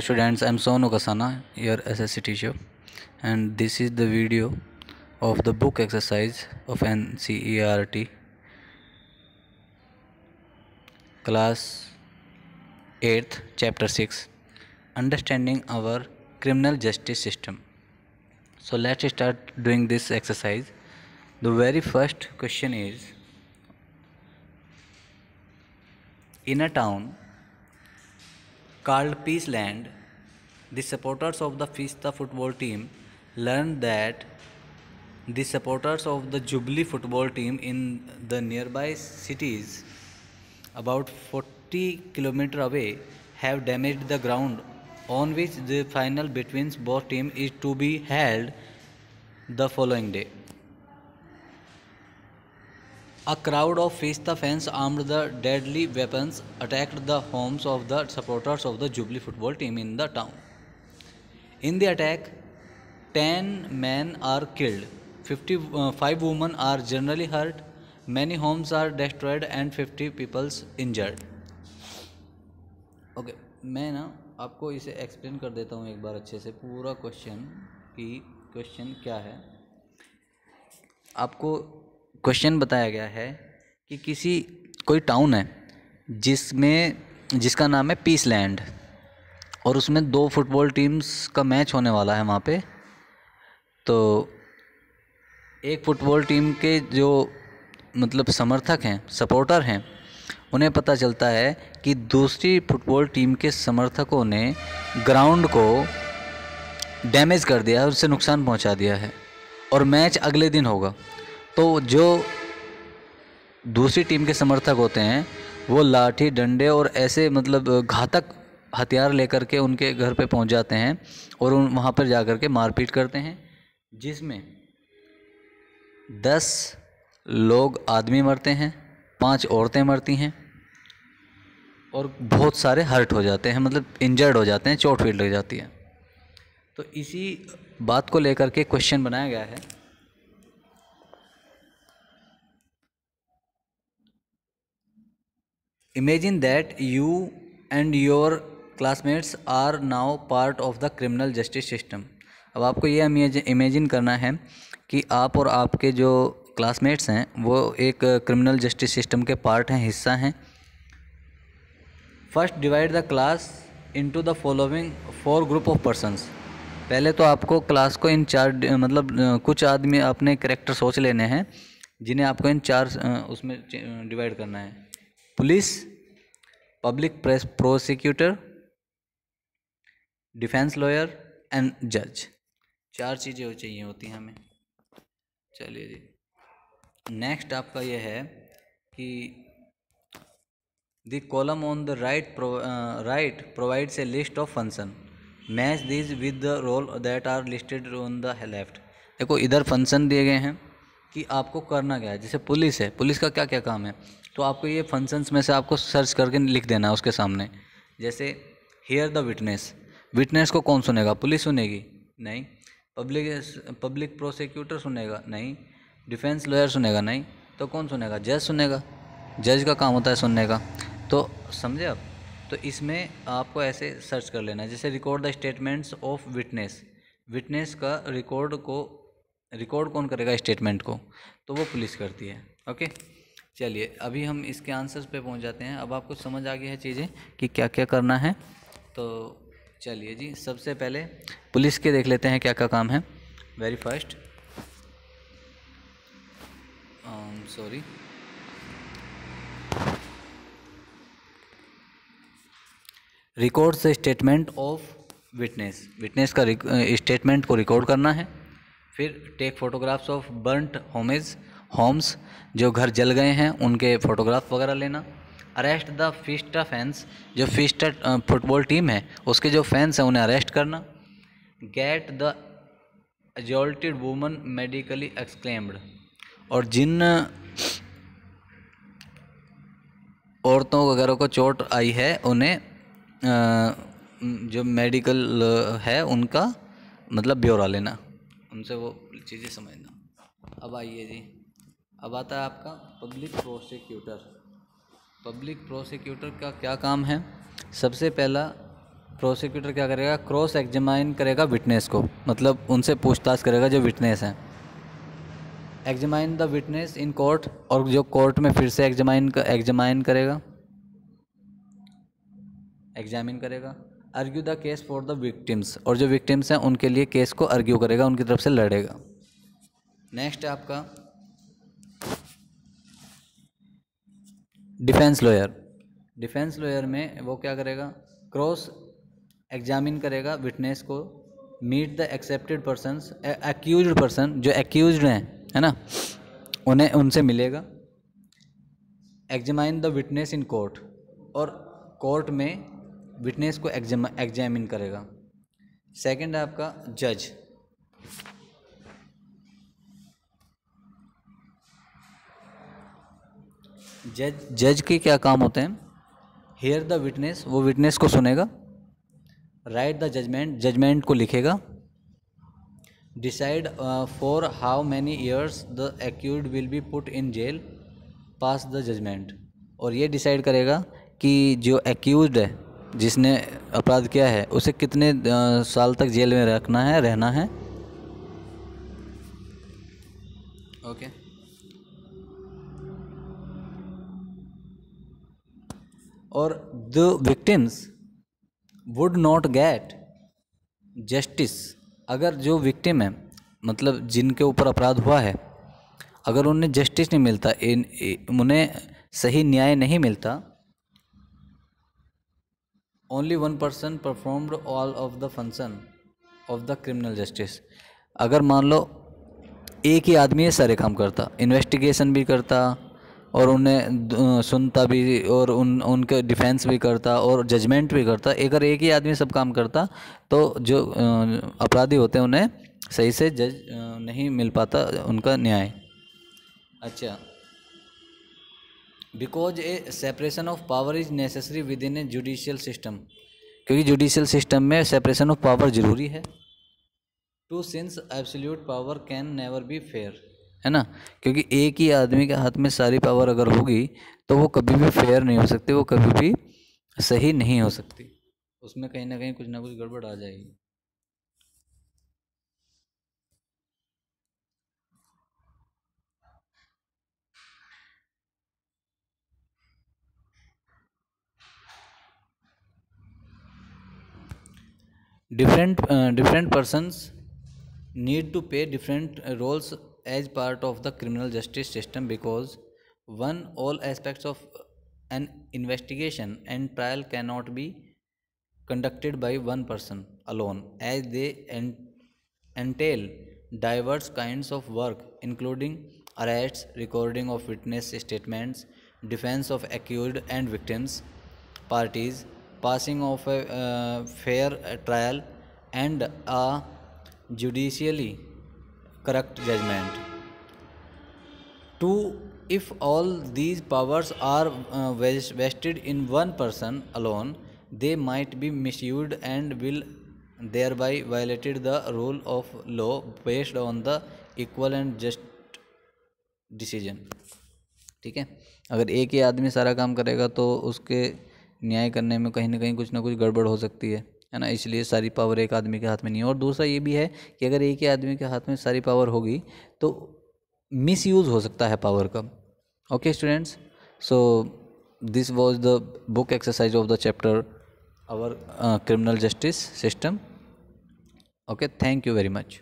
Students, I'm Sonu Kasana, your SSC teacher, and this is the video of the book exercise of NCERT class 8th, chapter 6, understanding our criminal justice system. So let's start doing this exercise. The very first question is, in a town called Peaceland, the supporters of the Fista football team learned that the supporters of the Jubilee football team in the nearby cities about 40 km away have damaged the ground on which the final between both teams is to be held the following day. A crowd of Fista fans armed with deadly weapons attacked the homes of the supporters of the Jubilee football team in the town. In the attack, 10 men are killed, 55 women are generally hurt, many homes are destroyed and 50 people injured. Okay, मैं ना आपको इसे explain कर देता हूँ एक बार अच्छे से पूरा क्वेश्चन क्या है। आपको क्वेश्चन बताया गया है कि कोई टाउन है जिसका नाम है पीसलैंड और उसमें 2 फुटबॉल टीम्स का मैच होने वाला है वहाँ पे। तो एक फुटबॉल टीम के जो समर्थक हैं, सपोर्टर हैं, उन्हें पता चलता है कि दूसरी फुटबॉल टीम के समर्थकों ने ग्राउंड को डैमेज कर दिया है, उससे नुकसान पहुंचा दिया है और मैच अगले दिन होगा। तो जो दूसरी टीम के समर्थक होते हैं वो लाठी, डंडे और ऐसे घातक हथियार लेकर के उनके घर पे पहुंच जाते हैं और वहाँ पर जा कर के मारपीट करते हैं, जिसमें 10 लोग आदमी मरते हैं, 5 औरतें मरती हैं और बहुत सारे हर्ट हो जाते हैं, इंजर्ड हो जाते हैं, चोट पीट लग जाती है। तो इसी बात को लेकर के क्वेश्चन बनाया गया है। Imagine that you and your classmates are now part of the criminal justice system. अब आपको ये इमेजिन करना है कि आप और आपके जो क्लासमेट्स हैं वो एक क्रिमिनल जस्टिस सिस्टम के पार्ट हैं, हिस्सा हैं। First divide the class into the following 4 group of persons. पहले तो आपको क्लास को इन 4 कुछ आदमी अपने कैरेक्टर सोच लेने हैं जिन्हें आपको इन 4 उसमें डिवाइड करना है। Police, public prosecutor, defence lawyer and जज। 4 चीज़ें चाहिए होती हैं हमें। चलिए जी, नेक्स्ट आपका ये है कि the column on the right provides a list of function, match this with the role that are listed on the left. देखो, इधर फंक्शन दिए गए हैं कि आपको करना क्या है। जैसे पुलिस है, पुलिस का क्या क्या काम है, तो आपको ये फंक्शंस में से आपको सर्च करके लिख देना है उसके सामने। जैसे हियर द विटनेस, विटनेस को कौन सुनेगा? पुलिस सुनेगी? नहीं। पब्लिक प्रोसिक्यूटर सुनेगा? नहीं। डिफेंस लॉयर सुनेगा? नहीं। तो कौन सुनेगा? जज सुनेगा। जज का काम होता है सुनने का। तो समझे आप? तो इसमें आपको ऐसे सर्च कर लेना है। जैसे record the statements of witness, witness का रिकॉर्ड कौन करेगा? स्टेटमेंट को, तो वो पुलिस करती है। ओके, चलिए अभी हम इसके आंसर्स पे पहुंच जाते हैं। अब आपको समझ आ गई है चीज़ें कि क्या क्या करना है। तो चलिए जी, सबसे पहले पुलिस के देख लेते हैं क्या क्या काम है। Very first, sorry, records the statement of witness, witness का स्टेटमेंट को रिकॉर्ड करना है। फिर take photographs of burnt homes, जो घर जल गए हैं उनके फोटोग्राफ वगैरह लेना। अरेस्ट द फिस्टा फैंस, जो फिस्टा फुटबॉल टीम है उसके जो फैंस हैं उन्हें अरेस्ट करना। Get the assaulted woman medically exclaimed, और जिन औरतों वगैरह को चोट आई है उन्हें जो मेडिकल है उनका ब्यौरा लेना, उनसे वो चीज़ें समझना। अब आइए जी, अब आता है आपका पब्लिक प्रोसिक्यूटर। पब्लिक प्रोसिक्यूटर का क्या काम है? सबसे पहला प्रोसिक्यूटर क्या करेगा, क्रॉस एग्जामाइन करेगा विटनेस को, मतलब उनसे पूछताछ करेगा जो विटनेस हैं। Examine the witness in court, और जो कोर्ट में फिर से एग्जामाइन करेगा, एग्जामिन करेगा। Argue the case for the victims, और जो विक्टिम्स हैं उनके लिए केस को आर्ग्यू करेगा, उनकी तरफ से लड़ेगा। नेक्स्ट है आपका डिफेंस लॉयर। डिफेंस लॉयर में वो क्या करेगा, क्रॉस एग्जामिन करेगा विटनेस को, meet the accepted persons, accused person जो एक्यूज्ड हैं, है ना, उन्हें उनसे मिलेगा। Examine the witness in court, और कोर्ट में विटनेस को एग्जामिन करेगा। सेकंड है आपका जज। जज के क्या काम होते हैं, हियर द विटनेस, वो विटनेस को सुनेगा, राइट द जजमेंट, जजमेंट को लिखेगा, decide for how many years the accused will be put in jail, pass the judgement, और ये डिसाइड करेगा कि जो एक्यूज्ड है, जिसने अपराध किया है, उसे कितने साल तक जेल में रहना है। ओके। और the victims would not gate justice, अगर जो विक्टिम है, मतलब जिनके ऊपर अपराध हुआ है, अगर उन्हें जस्टिस नहीं मिलता, उन्हें सही न्याय नहीं मिलता, only one person performed all of the function of the criminal justice, अगर मान लो एक ही आदमी ये सारे काम करता, इन्वेस्टिगेशन भी करता और उन्हें सुनता भी, और उनके डिफेंस भी करता और जजमेंट भी करता, अगर एक ही आदमी सब काम करता तो जो अपराधी होते हैं उन्हें सही से जज नहीं मिल पाता उनका न्याय। अच्छा, because a separation of power is necessary within a judicial system, क्योंकि जुडिशियल सिस्टम में सेपरेशन ऑफ पावर जरूरी है। Two since absolute power can never be fair, है ना, क्योंकि एक ही आदमी के हाथ में सारी पावर अगर होगी तो वो कभी भी फेयर नहीं हो सकती, वो कभी भी सही नहीं हो सकती, उसमें कहीं ना कुछ गड़बड़ आ जाएगी। different persons need to play different roles as part of the criminal justice system, because one, all aspects of an investigation and trial cannot be conducted by one person alone, as they entail diverse kinds of work including arrests, recording of witness statements, defense of accused and victims parties, passing of a fair trial, and a judicially correct judgment. Two, if all these powers are vested in one person alone, they might be misused and will thereby violated the rule of law based on the equal and just decision. ठीक है, अगर एक ही आदमी सारा काम करेगा तो उसके न्याय करने में कहीं ना कुछ गड़बड़ हो सकती है ना, इसलिए सारी पावर एक आदमी के हाथ में नहीं है। और दूसरा ये भी है कि अगर एक ही आदमी के हाथ में सारी पावर होगी तो मिसयूज़ हो सकता है पावर का। Okay students, so this was the book exercise of the chapter our criminal justice system. Okay, thank you very much.